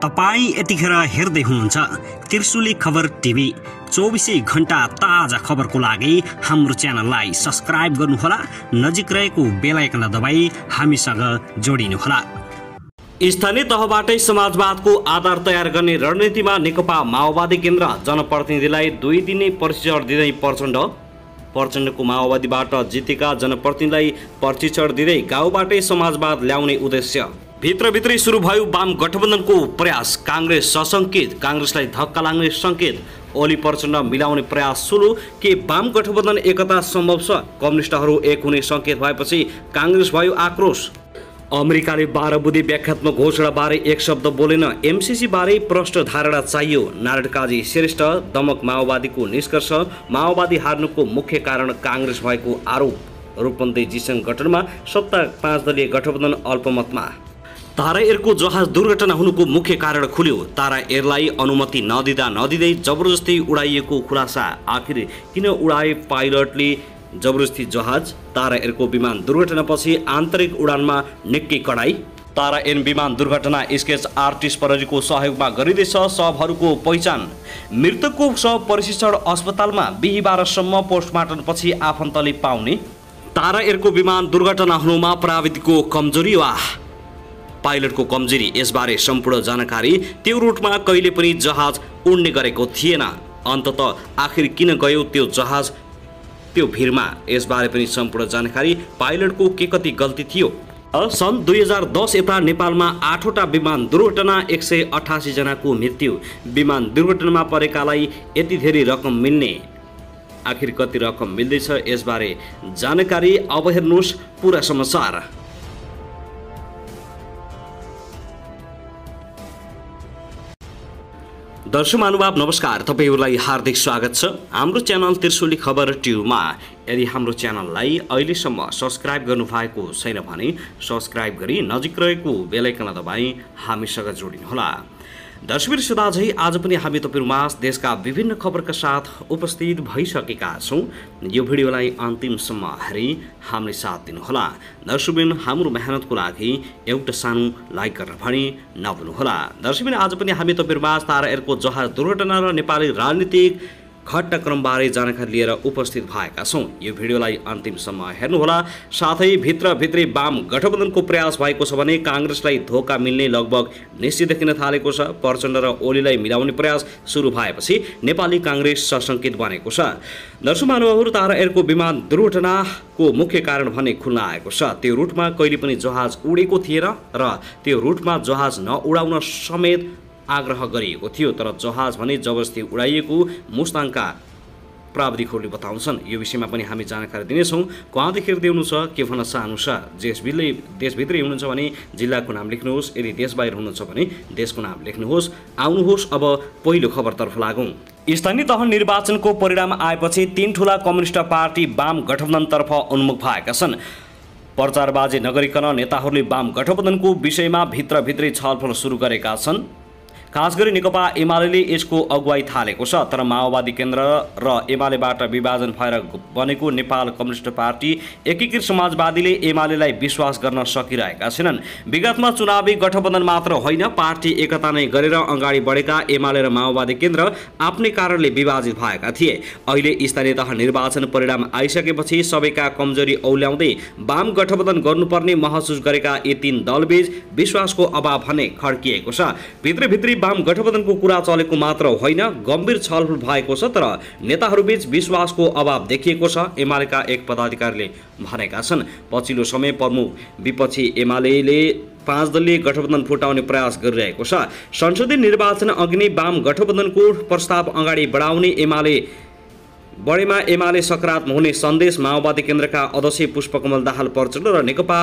तपाई यतिखेर हेर्दै हुनुहुन्छ त्रिशुली खबर टिभी। 24 घण्टा ताजा खबरको लागि हाम्रो च्यानललाई सब्स्क्राइब गर्नुहोला, नजिक रहेको बेल आइकन दबाई हामीसँग जोडिनुहोला। स्थानीय तहबाटै समाजवादको आधार तयार गर्ने रणनीतिमा नेकपा माओवादी केन्द्र जनप्रतिनिधिलाई 2 दिने प्रशिक्षण दिँदै प्रचण्डको माओवादीबाट जितेका जनप्रतिनिधिलाई प्रशिक्षण दिँदै गाउँबाटै समाजवाद ल्याउने उद्देश्य। भित्रभित्रै सुरु भयो वाम गठबन्धनको प्रयास। कांग्रेस सशंकित, कांग्रेसलाई धक्का लाग्ने संकेत। ओली प्रचण्ड मिलाउने प्रयास सुरु। के वाम गठबन्धन एकता सम्भव छ? कम्युनिस्टहरू एक हुने संकेत भएपछि कांग्रेस भयो आक्रोश। अमेरिकाले 12 बुँदे व्याख्यात्मक घोषणा बारे एक शब्द बोलेन। एमसीसी बारे प्रष्ट धारणा चाहियो। नारायण काजी श्रेष्ठ। दमक माओवादीको निष्कर्ष। माओवादी हार्नुको मुख्य कारण कांग्रेस भएको आरोप। रूपन्देही जीसँग गठनमा सत्ता 5 दलीय गठबन्धन अल्पमतमा। तारा एयरको जहाज दुर्घटना हुनुको मुख्य कारण खुल्यो। तारा एयरलाई अनुमति नदिँदै जबरजस्ती उडाइएको खुलासा। आखिर किन उडाए पाइलटले जबरजस्ती जहाज? तारा एयरको विमान दुर्घटनापछि आन्तरिक उडानमा निकै कडाई। तारा एयर विमान दुर्घटना स्केच आर्टिस्ट प्रहरीको सहयोगमा गरिँदैछ। शवहरूको पहिचान। मृतकको शव प्रशिक्षण अस्पतालमा बिहीबारसम्म पोस्टमार्टमपछि आफन्तले पाउने। तारा एयरको विमान दुर्घटना हुनुमा प्राविधिकको कमजोरी वा पाइलटको कमजोरी, यसबारे सम्पूर्ण जानकारी। त्यो रुटमा कहिले पनि जहाज उड्ने गरेको थिएन। अन्ततः आखिर किन गयो त्यो जहाज त्यो भिरमा, यसबारे पनि सम्पूर्ण जानकारी। पाइलटको के कति गल्ती थियो? सन् 2010 यता नेपालमा 8वटा विमान दुर्घटना, 188 जनाको मृत्यु। विमान दुर्घटनामा परेकालाई यति धेरै रकम मिल्ने, आखिर कति रकम मिल्दैछ यसबारे जानकारी। अब हेर्नुहोस् पुरा समाचार। दर्शक महानुभाव नमस्कार, तपाईहरुलाई हार्दिक स्वागत छ हाम्रो च्यानल त्रिशुली खबर टिभीमा। यदि हाम्रो च्यानललाई अहिलेसम्म सब्स्क्राइब गर्नुभएको छैन भने सब्स्क्राइब गरी नजिक रहेको बेल आइकन दबाई हामीसँग जोडिनुहोला। दर्शक श्रोताजी, आज पनि हामी तपाईहरुमाझ देशका विभिन्न खबरका साथ उपस्थित भइसकेका छौं। यो भिडियोलाई अन्तिमसम्म हेरी हामीले साथ दिनुहोला। दर्शकबिन, हाम्रो मेहनतको लागि एउटा सानो लाइक गर्न पनि नभुल्नुहोला। दर्शकबिन, आज पनि हामी तपाईहरुमाझ तारा एयरको जहाज दुर्घटना र नेपाली राजनीतिक घटनाक्रमबारे जानकारी लिएर उपस्थित भएका छौं। यो भिडियोलाई अन्तिमसम्म हेर्नुहोला। साथै भित्रभित्रै वाम गठबन्धनको प्रयास भएको छ भने कांग्रेसलाई धोका मिल्ने लगभग निश्चित देखिन थालेको छ। प्रचण्ड र ओलीलाई मिलाउने प्रयास सुरु भएपछि नेपाली कांग्रेस सशंकित बनेको छ। दर्शक महानुभावहरू, तारा एयरको विमान दुर्घटनाको मुख्य कारण भने खुल्न आएको छ। त्यो रुटमा कहिले पनि जहाज उडेको थिएन र त्यो रुटमा जहाज नउडाउन समेत आग्रह गरिएको थियो, तर जहाज भने जबरजस्ती उडाइएको मुस्ताङका प्राविधिकहरूले बताउँछन्। यो विषयमा पनि हामी जानकारी दिनेछौँ। कहाँदेखि हेर्दै हुनुहुन्छ, के भन्न चाहनुहुन्छ? देशभित्रै हुनुहुन्छ भने जिल्लाको नाम लेख्नुहोस्, यदि देश बाहिर हुनुहुन्छ भने देशको नाम लेख्नुहोस्। आउनुहोस् अब पहिलो खबरतर्फ लागौँ। स्थानीय तह निर्वाचनको परिणाम आएपछि 3 ठूला कम्युनिस्ट पार्टी वाम गठबन्धनतर्फ उन्मुख भएका छन्। प्रचारबाजी नगरिकन नेताहरूले वाम गठबन्धनको विषयमा भित्रभित्रै छलफल सुरु गरेका छन्। खास गरी नेकपा एमाले यसको अगुवाई थालेको छ, तर माओवादी केन्द्र र एमालेबाट विभाजन भएर बनेको नेपाल कम्युनिस्ट पार्टी एकीकृत समाजवादीले एमालेलाई विश्वास गर्न सकिरहेका छैनन्। विगतमा चुनावी गठबन्धन मात्र होइन, पार्टी एकता नै गरेर अगाडि बढेका एमाले र माओवादी केन्द्र आफ्नै कारणले विभाजित भएका थिए। अहिले स्थानीय तह निर्वाचन परिणाम आइसकेपछि सबैका कमजोरी औल्याउँदै वाम गठबन्धन गर्नुपर्ने महसुस गरेका यी 3 दलबीच विश्वासको अभाव भने खड्किएको छ। भित्रभित्रै वाम गठबन्धनको कुरा चलेको मात्र होइन, गम्भीर छलफल भएको छ, तर नेताहरूबीच विश्वासको अभाव देखिएको छ, एमालेका एक पदाधिकारीले भनेका छन्। पछिल्लो समय प्रमुख विपक्षी एमालेले 5 दलीय गठबन्धन फुटाउने प्रयास गरिरहेको छ। संसदीय निर्वाचन अघि नै वाम गठबन्धनको प्रस्ताव अगाडि बढाउने बढेमा एमाले सकारात्मक हुने सन्देश माओवादी केन्द्रका अध्यक्ष पुष्पकमल दाहाल प्रचण्ड र नेकपा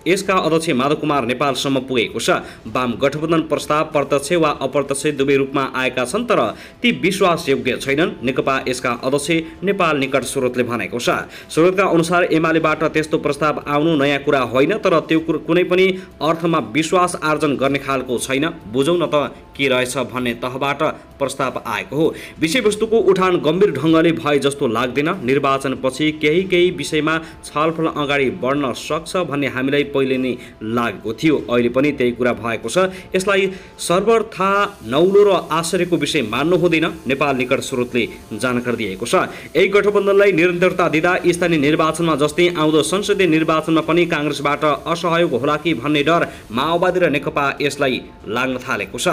यसका अध्यक्ष माधव कुमार नेपालसम्म पुगेको छ। वाम गठबन्धन प्रस्ताव प्रत्यक्ष वा अप्रत्यक्ष दुवै रूपमा आएका छन्, तर ती विश्वासयोग्य छैनन्, नेकपा यसका अध्यक्ष नेपाल निकट स्रोतले भनेको छ। स्रोतका अनुसार एमालेबाट त्यस्तो प्रस्ताव आउनु नयाँ कुरा होइन, तर त्यो कुनै पनि अर्थमा विश्वास आर्जन गर्ने खालको छैन। बुझौँ न त के रहेछ भन्ने तहबाट प्रस्ताव आएको हो। विषयवस्तुको उठान गम्भीर ढङ्गले भए जस्तो लाग्दैन। निर्वाचनपछि केही विषयमा छलफल अगाडि बढ्न सक्छ भन्ने हामीलाई पहिले नै लागेको थियो। अहिले पनि त्यही कुरा भएको छ। यसलाई सर्वथा नौलो र आश्चर्यको विषय मान्नु हुँदैन, नेपाल निकट स्रोतले जानकारी दिएको छ। यही गठबन्धनलाई निरन्तरता दिँदा स्थानीय निर्वाचनमा जस्तै आउँदो संसदीय निर्वाचनमा पनि काङ्ग्रेसबाट असहयोग होला कि भन्ने डर माओवादी र नेकपा यसलाई लाग्न थालेको छ।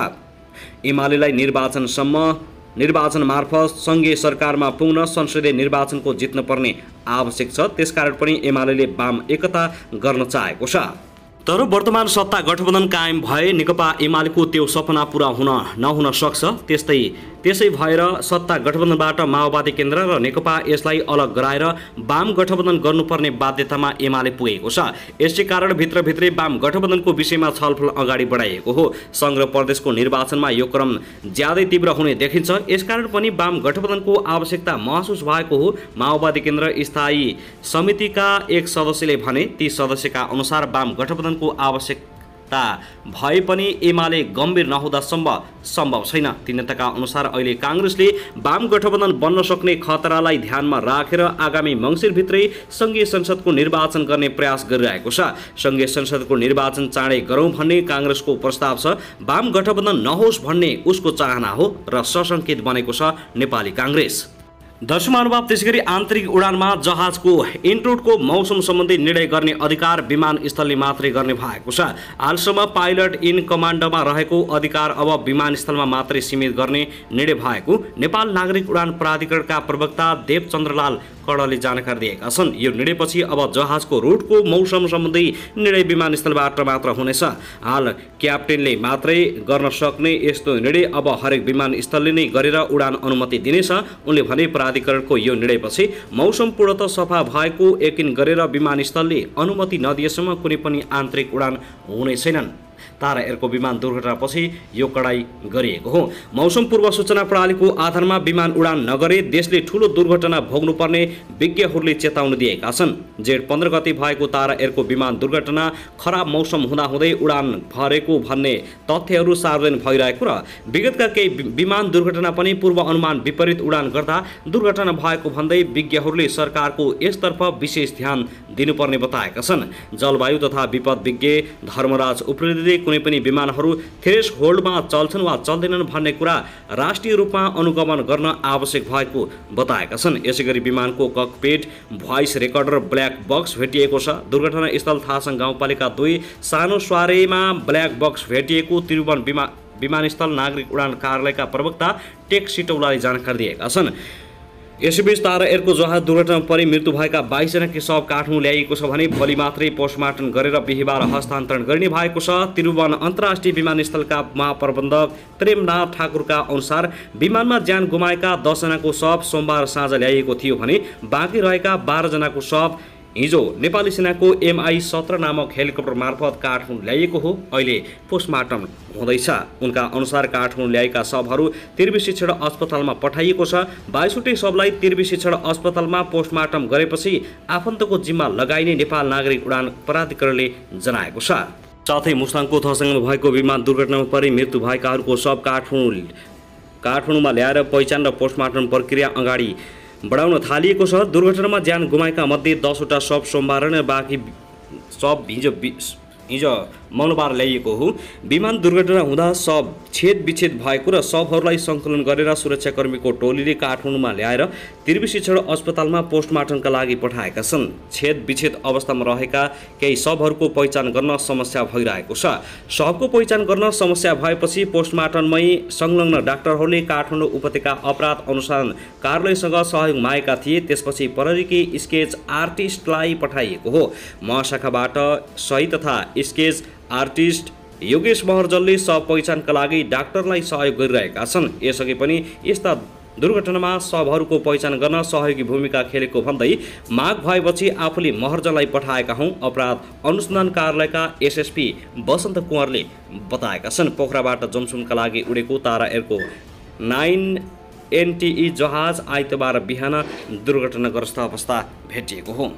एमालेलाई निर्वाचन मार्फत सङ्घीय सरकारमा पुग्न संसदीय निर्वाचनको जित्न पर्ने आवश्यक छ। त्यसकारण पनि एमाले वाम एकता गर्न चाहेको छ। तर वर्तमान सत्ता गठबन्धन कायम भए नेकपा एमालेको त्यो सपना पूरा नहुन सक्छ। त्यसै भएर सत्ता गठबन्धनबाट माओवादी केन्द्र र नेकपा यसलाई अलग गराएर वाम गठबन्धन गर्नुपर्ने बाध्यतामा एमाले पुगेको छ। यसै कारण भित्रभित्रै वाम गठबन्धनको विषयमा छलफल अगाडि बढाइएको हो। सङ्घ र प्रदेशको निर्वाचनमा यो क्रम ज्यादै तीव्र हुने देखिन्छ। यसकारण पनि वाम गठबन्धनको आवश्यकता महसुस भएको हो। माओवादी केन्द्र स्थायी समितिका एक सदस्यले भने ती सदस्यका अनुसार वाम गठबन्धनको आवश्यकता भए पनि एमाले गम्भीर नहुँदा सम्भव छैन। ती नेताका अनुसार अहिले काङ्ग्रेसले वाम गठबन्धन बन्न सक्ने खतरालाई ध्यानमा राखेर आगामी मङ्सिरभित्रै सङ्घीय संसदको निर्वाचन गर्ने प्रयास गरिरहेको छ। सङ्घीय संसदको निर्वाचन चाँडै गरौँ भन्ने काङ्ग्रेसको प्रस्ताव छ। वाम गठबन्धन नहोस् भन्ने उसको चाहना हो र सशङ्कित बनेको छ नेपाली काङ्ग्रेस। दर्शक महानुभाव, त्यसैगरी आन्तरिक उडानमा जहाजको इनरुटको मौसम सम्बन्धी निर्णय गर्ने अधिकार विमानस्थलले मात्रै गर्ने भएको छ। हालसम्म पाइलट इन कमान्डमा रहेको अधिकार अब विमानस्थलमा मात्रै सीमित गर्ने निर्णय भएको नेपाल नागरिक उडान प्राधिकरणका प्रवक्ता देवचन्द्रलाल कडले जानकारी दिएका छन्। यो निर्णयपछि अब जहाजको रुटको मौसम सम्बन्धी निर्णय विमानस्थलबाट मात्र हुनेछ। हाल क्याप्टेनले मात्रै गर्न सक्ने यस्तो निर्णय अब हरेक विमानस्थलले नै गरेर उडान अनुमति दिनेछ। उनले भने प्राधिकरणको यो निर्णयपछि मौसम पूर्णतः सफा भएको यकिन गरेर विमानस्थलले अनुमति नदिएसम्म कुनै पनि आन्तरिक उडान हुने छैनन्। तारा एयरको विमान दुर्घटनापछि यो कडाई गरिएको हो। मौसम पूर्व सूचना प्रणालीको आधारमा विमान उडान नगरे देशले ठूलो दुर्घटना भोग्नुपर्ने विज्ञहरूले चेतावनी दिएका छन्। जेठ 15 गते भएको तारा एयरको विमान दुर्घटना खराब मौसम हुँदाहुँदै उडान भरेको भन्ने तथ्यहरू सार्वजनिक भइरहेको र विगतका केही विमान दुर्घटना पनि पूर्व अनुमान विपरीत उडान गर्दा दुर्घटना भएको भन्दै विज्ञहरूले सरकारको यसतर्फ विशेष ध्यान दिनुपर्ने बताएका छन्। जलवायु तथा विपद विज्ञ धर्मराज उप्रेतीले कुनै पनि विमानहरू थ्रेस होल्डमा चल्छन् वा चल्दैनन् भन्ने कुरा राष्ट्रिय रूपमा अनुगमन गर्न आवश्यक भएको बताएका छन्। यसैगरी विमानको cockpit voice recorder black box भेटिएको छ। दुर्घटना स्थल थासङ गाउँपालिका 2 सानो स्वारेमा ब्ल्याक बक्स भेटिएको त्रिभुवन विमानस्थल नागरिक उडान कार्यालयका प्रवक्ता टेक सिटौलाले जानकारी दिएका छन्। यसैबीच तारा एयरको जहाज दुर्घटनामा परि मृत्यु भएका 22 जनाको शव काठमाडौँ ल्याइएको छ भने भोलि मात्रै पोस्टमार्टम गरेर बिहिबार हस्तान्तरण गरिने भएको छ। त्रिभुवन अन्तर्राष्ट्रिय विमानस्थलका महाप्रबन्धक प्रेमनाथ ठाकुरका अनुसार विमानमा ज्यान गुमाएका 10 जनाको शव सोमबार साँझ ल्याइएको थियो भने बाँकी रहेका 12 जनाको शव हिजो नेपाली सेनाको MI-17 नामक हेलिकप्टर मार्फत काठमाडौँ ल्याइएको हो। अहिले पोस्टमार्टम हुँदैछ। उनका अनुसार काठमाडौँ ल्याएका शवहरू त्रिवी शिक्षण अस्पतालमा पठाइएको छ। 22वटै शवलाई त्रिवी शिक्षण अस्पतालमा पोस्टमार्टम गरेपछि आफन्तको जिम्मा लगाइने नेपाल नागरिक उडान प्राधिकरणले जनाएको छ। साथै मुस्ताङको थसङमा भएको विमान दुर्घटनामा परि मृत्यु भएकाहरूको शव काठमाडौँमा ल्याएर पहिचान र पोस्टमार्टम प्रक्रिया अगाडि बढाउन थालिएको छ। दुर्घटनामा ज्यान गुमाएका मध्ये 10वटा शव सोमबार र बाँकी शव हिजो मंगलबार ल्याइएको हो। विमान दुर्घटना हुँदा शव छेदविच्छेद भएको र शवहरूलाई सङ्कलन गरेर सुरक्षाकर्मीको टोलीले काठमाडौँमा ल्याएर त्रिवी शिक्षण अस्पतालमा पोस्टमार्टमका लागि पठाएका छन्। छेदविच्छेद अवस्थामा रहेका केही शवहरूको पहिचान गर्न समस्या भइरहेको छ। शवको पहिचान गर्न समस्या भएपछि पोस्टमार्टममै संलग्न डाक्टरहरूले काठमाडौँ उपत्यका अपराध अनुसन्धान कार्यालयसँग सहयोग मागेका थिए। त्यसपछि प्रहरीकी स्केच आर्टिस्टलाई पठाइएको हो। महाशाखाबाट सही तथा स्केच आर्टिस्ट योगेश महर्जनले शव पहिचानका लागि डाक्टरलाई सहयोग गरिरहेका छन्। यसअघि पनि यस्ता दुर्घटनामा शवहरूको पहिचान गर्न सहयोगी भूमिका खेलेको भन्दै माग भएपछि आफूले महर्जनलाई पठाएका हौं अपराध अनुसन्धान कार्यालयका SSP वसन्त कुँवरले बताएका छन्। पोखराबाट जमसुमका लागि उडेको तारा एयरको 9NTE जहाज आइतबार बिहान दुर्घटनाग्रस्त अवस्था भेटिएको हो।